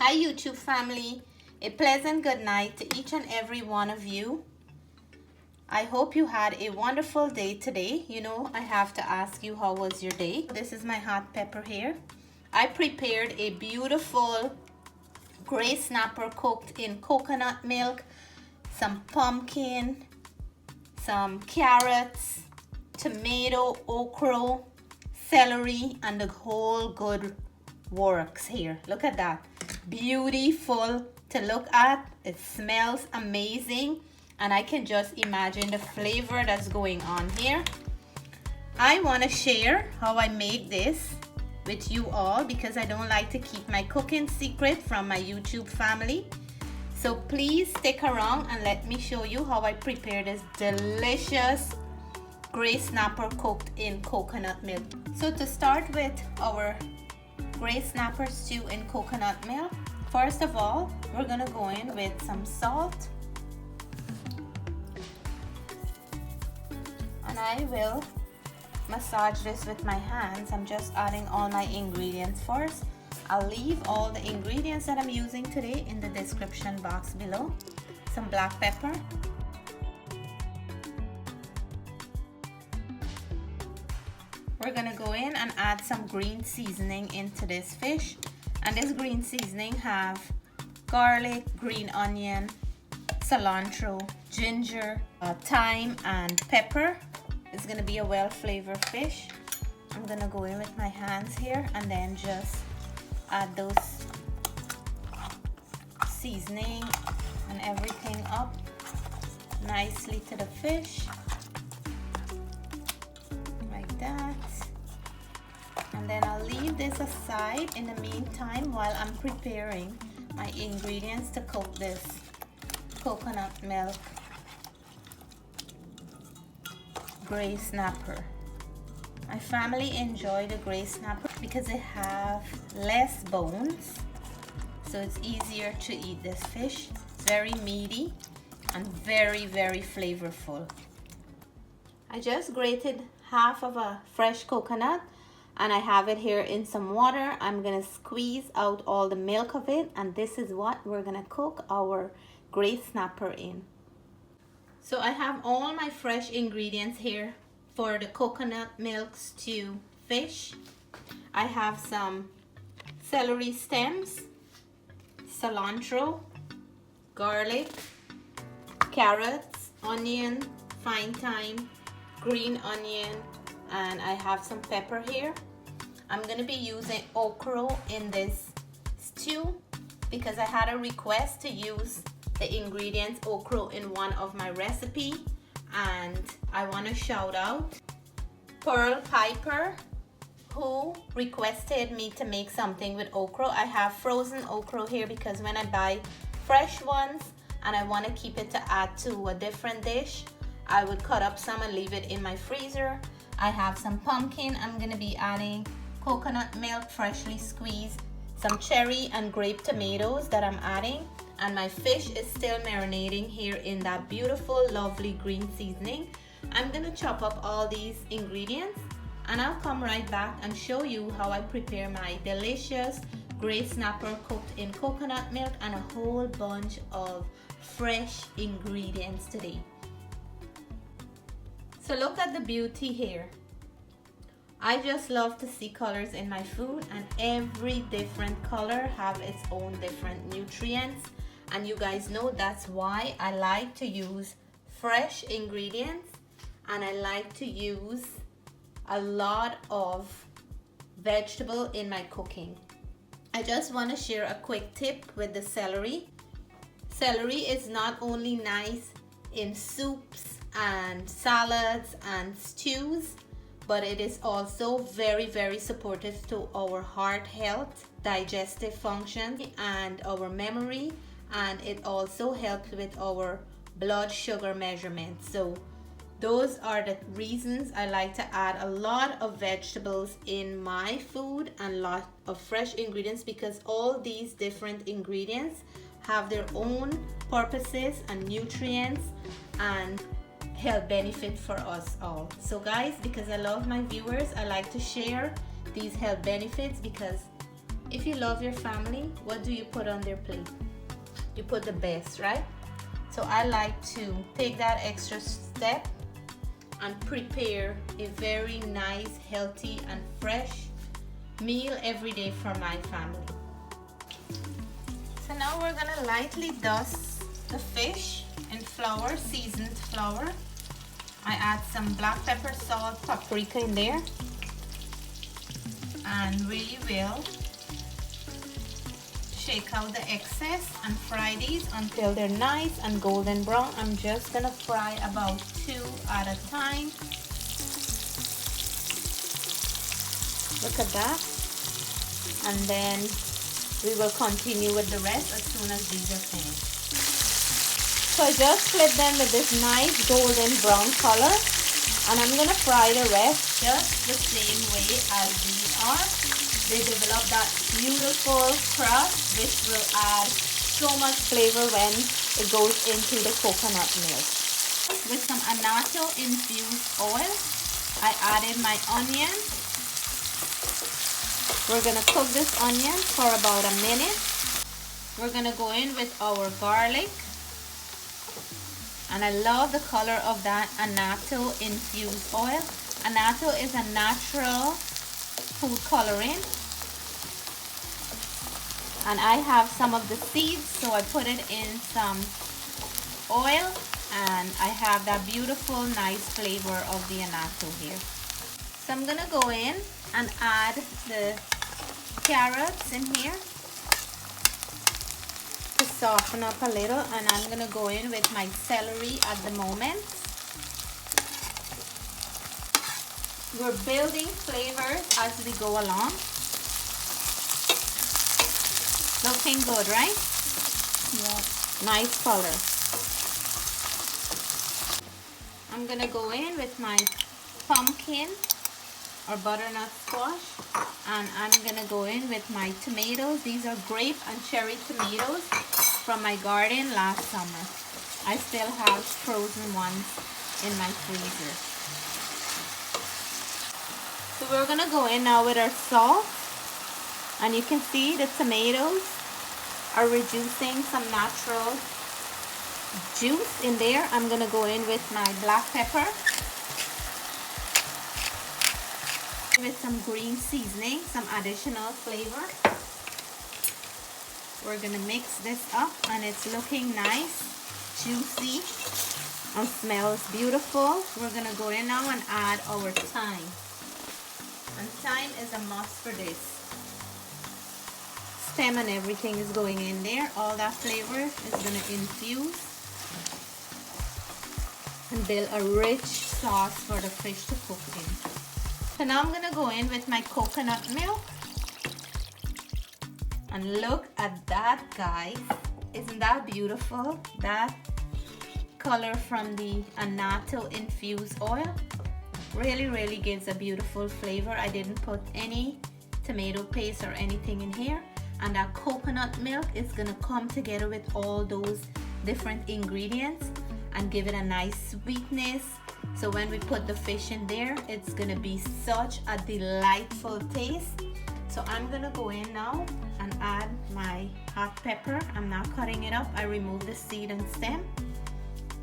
Hi YouTube family, a pleasant good night to each and every one of you. I hope you had a wonderful day today. You know, I have to ask you, how was your day? This is my hot pepper here. I prepared a beautiful gray snapper cooked in coconut milk, some pumpkin, some carrots, tomato, okra, celery, and the whole good works here. Look at that. Beautiful to look at. It smells amazing, and I can just imagine the flavor that's going on here. I want to share how I make this with you all because I don't like to keep my cooking secret from my YouTube family. So please stick around and let me show you how I prepare this delicious gray snapper cooked in coconut milk. So to start with our gray snapper stew in coconut milk, first of all, we're gonna go in with some salt, and I will massage this with my hands. I'm just adding all my ingredients first. I'll leave all the ingredients that I'm using today in the description box below. Some black pepper, we're gonna go in and add some green seasoning into this fish, and this green seasoning have garlic, green onion, cilantro, ginger, thyme, and pepper. It's gonna be a well flavored fish. I'm gonna go in with my hands here and then just add those seasoning and everything up nicely to the fish like that. And then I'll leave this aside in the meantime while I'm preparing my ingredients to cook this coconut milk gray snapper. My family enjoy the gray snapper because it have less bones, so it's easier to eat this fish. It's very meaty and very flavorful. I just grated half of a fresh coconut and I have it here in some water. I'm gonna squeeze out all the milk of it, and this is what we're gonna cook our gray snapper in. So I have all my fresh ingredients here for the coconut milk stew fish. I have some celery stems, cilantro, garlic, carrots, onion, fine thyme, green onion, and I have some pepper here. I'm gonna be using okra in this stew because I had a request to use the ingredients okra in one of my recipe, and I want to shout out Pearl Piper, who requested me to make something with okra. I have frozen okra here because when I buy fresh ones and I want to keep it to add to a different dish, I would cut up some and leave it in my freezer. I have some pumpkin. I'm going to be adding coconut milk freshly squeezed, some cherry and grape tomatoes that I'm adding, and my fish is still marinating here in that beautiful lovely green seasoning. I'm going to chop up all these ingredients and I'll come right back and show you how I prepare my delicious gray snapper cooked in coconut milk and a whole bunch of fresh ingredients today. So look at the beauty here. I just love to see colors in my food, and every different color have its own different nutrients, and you guys know that's why I like to use fresh ingredients and I like to use a lot of vegetable in my cooking. I just want to share a quick tip with the celery. Celery is not only nice in soups and salads and stews, but it is also very supportive to our heart health, digestive function, and our memory, and it also helps with our blood sugar measurement. So those are the reasons I like to add a lot of vegetables in my food and a lot of fresh ingredients, because all these different ingredients have their own purposes and nutrients and health benefit for us all. So guys, because I love my viewers, I like to share these health benefits because If you love your family, what do you put on their plate? You put the best, right? So I like to take that extra step and prepare a very nice, healthy, and fresh meal every day for my family. So now we're gonna lightly dust the fish in flour, seasoned flour. I add some black pepper, salt, paprika in there, and really will shake out the excess and fry these until they're nice and golden brown. I'm just gonna fry about 2 at a time. Look at that. And then we will continue with the rest as soon as these are finished. So I just flip them with this nice golden brown color, and I'm gonna fry the rest just the same way as these are. They develop that beautiful crust, which will add so much flavor when it goes into the coconut milk. With some annatto infused oil, I added my onion. We're gonna cook this onion for about a minute. We're gonna go in with our garlic. And I love the color of that annatto infused oil. Annatto is a natural food coloring. And I have some of the seeds, so I put it in some oil, and I have that beautiful, nice flavor of the annatto here. So I'm gonna go in and add the carrots in here to soften up a little, and I'm gonna go in with my celery at the moment. We're building flavors as we go along. Looking good, right? Yeah. Nice color. I'm gonna go in with my pumpkin or butternut squash, and I'm gonna go in with my tomatoes. These are grape and cherry tomatoes from my garden last summer. I still have frozen ones in my freezer. So we're gonna go in now with our salt, and you can see the tomatoes are reducing some natural juice in there. I'm gonna go in with my black pepper, with some green seasoning, some additional flavor. We're gonna mix this up, and it's looking nice, juicy, and smells beautiful. We're gonna go in now and add our thyme. And thyme is a must for this. Stem and everything is going in there. All that flavor is gonna infuse and build a rich sauce for the fish to cook in. So now I'm gonna go in with my coconut milk. And look at that, guys. Isn't that beautiful? That color from the annatto infused oil really gives a beautiful flavor. I didn't put any tomato paste or anything in here. And that coconut milk is gonna come together with all those different ingredients and give it a nice sweetness. So when we put the fish in there, it's gonna be such a delightful taste. So I'm gonna go in now and add my hot pepper. I'm not cutting it up. I remove the seed and stem.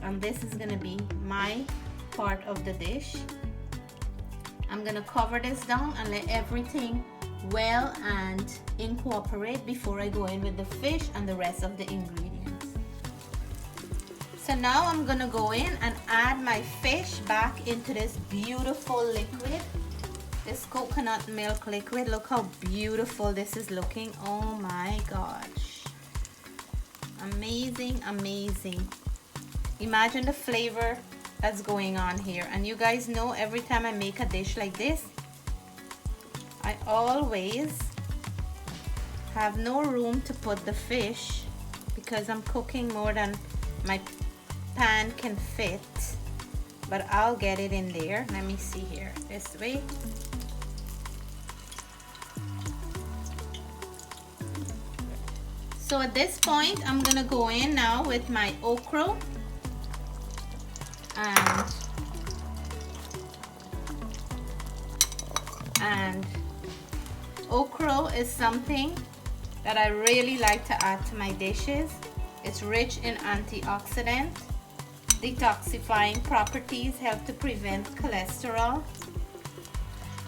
And this is gonna be my part of the dish. I'm gonna cover this down and let everything well and incorporate before I go in with the fish and the rest of the ingredients. So now I'm gonna go in and add my fish back into this beautiful liquid, this coconut milk liquid. Look how beautiful this is looking. Oh my gosh, amazing, amazing. Imagine the flavor that's going on here. And you guys know, every time I make a dish like this, I always have no room to put the fish because I'm cooking more than my pan can fit, but I'll get it in there. Let me see here, this way. So at this point, I'm gonna go in now with my okra and Ochre is something that I really like to add to my dishes. It's rich in antioxidants, detoxifying properties, help to prevent cholesterol.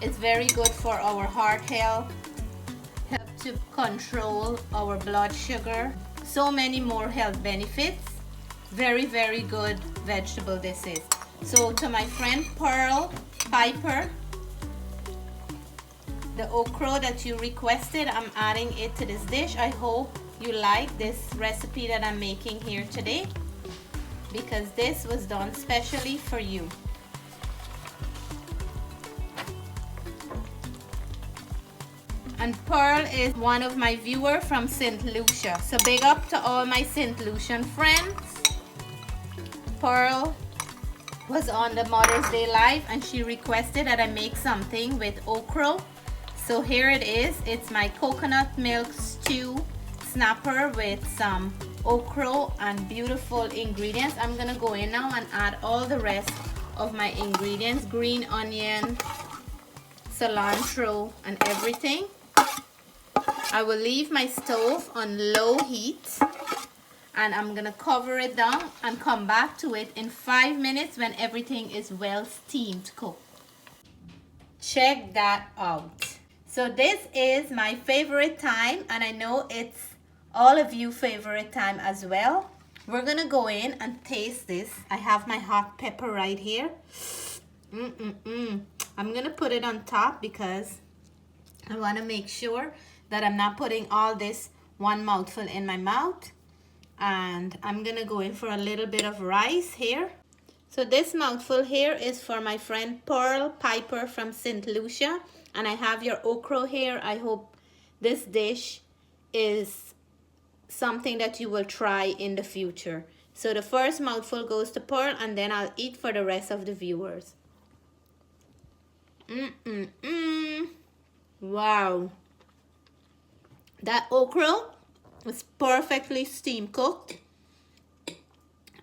It's very good for our heart health, help to control our blood sugar. So many more health benefits. Very, very good vegetable this is. So to my friend Pearl Piper, the okra that you requested, I'm adding it to this dish. I hope you like this recipe that I'm making here today, because this was done specially for you. And Pearl is one of my viewers from St. Lucia. So big up to all my St. Lucian friends. Pearl was on the Mother's Day Live and she requested that I make something with okra. So here it is. It's my coconut milk stew snapper with some okra and beautiful ingredients. I'm gonna go in now and add all the rest of my ingredients. Green onion, cilantro, and everything. I will leave my stove on low heat and I'm gonna cover it down and come back to it in 5 minutes when everything is well steamed cooked. Check that out. So this is my favorite time, and I know it's all of you favorite time as well. We're gonna go in and taste this. I have my hot pepper right here. I'm gonna put it on top because I want to make sure that I'm not putting all this one mouthful in my mouth. And I'm gonna go in for a little bit of rice here. So this mouthful here is for my friend Pearl Piper from St. Lucia, and I have your okra here. I hope this dish is something that you will try in the future. So the first mouthful goes to Pearl, and then I'll eat for the rest of the viewers. Wow, that okra is perfectly steam cooked,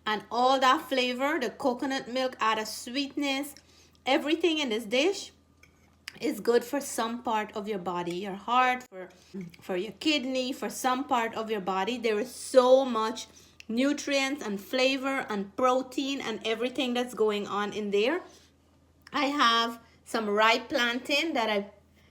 and all that flavor, the coconut milk add a sweetness. Everything in this dish is good for some part of your body, your heart, for your kidney, for some part of your body. There is so much nutrients and flavor and protein and everything that's going on in there. I have some ripe plantain that I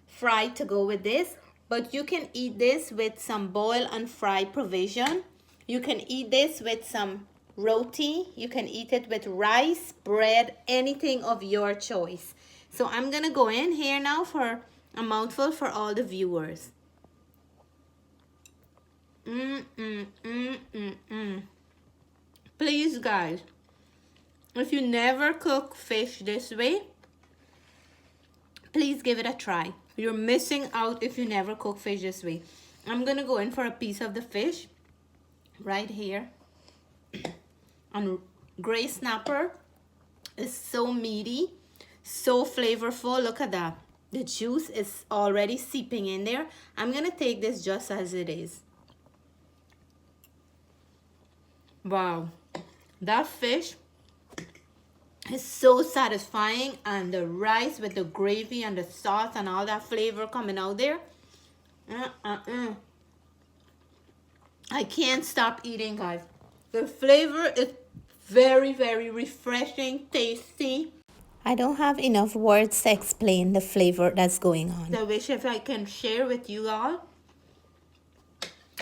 fried to go with this, but you can eat this with some boil and fry provision. You can eat this with some roti. You can eat it with rice, bread, anything of your choice. So I'm gonna go in here now for a mouthful for all the viewers. Please guys, if you never cook fish this way, please give it a try. You're missing out if you never cook fish this way. I'm gonna go in for a piece of the fish right here. And gray snapper is so meaty, so flavorful. Look at that. The juice is already seeping in there. I'm gonna take this just as it is. Wow, that fish is so satisfying, and the rice with the gravy and the sauce and all that flavor coming out there. I can't stop eating, guys. The flavor is very, very refreshing, tasty. I don't have enough words to explain the flavor that's going on. I wish if I can share with you all,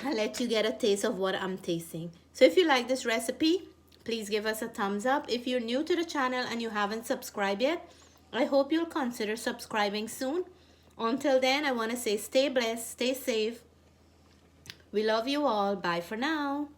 I'll let you get a taste of what I'm tasting. So if you like this recipe, please give us a thumbs up. If you're new to the channel and you haven't subscribed yet, I hope you'll consider subscribing soon. Until then, I want to say stay blessed, stay safe. We love you all. Bye for now.